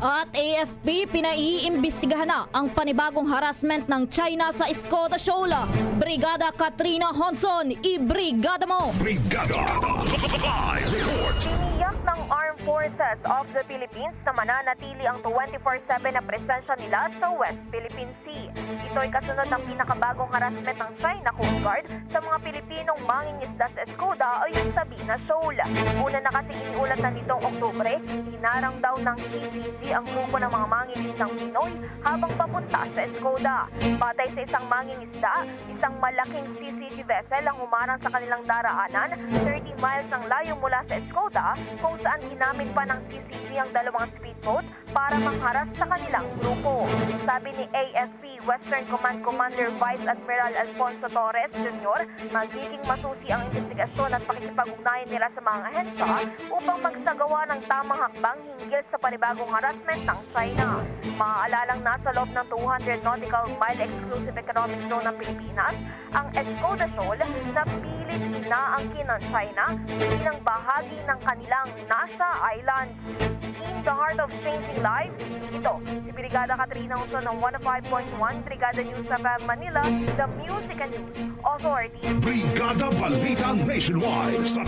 At AFP, pinaiimbestigahan na ang panibagong harassment ng China sa Skoda Show. Brigada Katrina Honson, i-brigada mo! Brigada Live Report. Tiniyak ng Armed Forces of the Philippines na mananatili ang 24/7 na presensya nila sa West Philippine Sea. Ito ay kasunod ng pinakabagong harassment ng China Coast Guard sa mga Pilipinong mangingisda sa Skoda o yung Sabina Shoal. Una na kasi iniulat na nitong Oktubre, hinarang daw ng CCC ang grupo ng mga mangingisdang Pinoy habang papunta sa Skoda. Batay sa isang mangingisda, isang malaking CCC vessel ang humarang sa kanilang daraanan, 30 miles ang layo mula sa Skoda, kung saan ginamit pa ng CCC ang dalawang speedboat para mangharas sa kanilang grupo. Sabi ni AFP Western Command Commander Vice Admiral Alfonso Torres Jr., magiging masusi ang investigasyon at pakikipag-ugnayan nila sa mga ahensya upang magsagawa ng tamang hakbang hinggil sa panibagong harassment ng China. Maaalalang nasa loob ng 200 nautical mile exclusive economic zone ng Pilipinas, ang Skoda Shoal na pilit inaangkin ng China bilang bahagi ng kanilang nasa island. In the heart of changing lives, ito si Brigada Katrina Honson ng 105.1 Brigada News sa Manila, the Music and News Authority. Brigada Balita Nationwide sa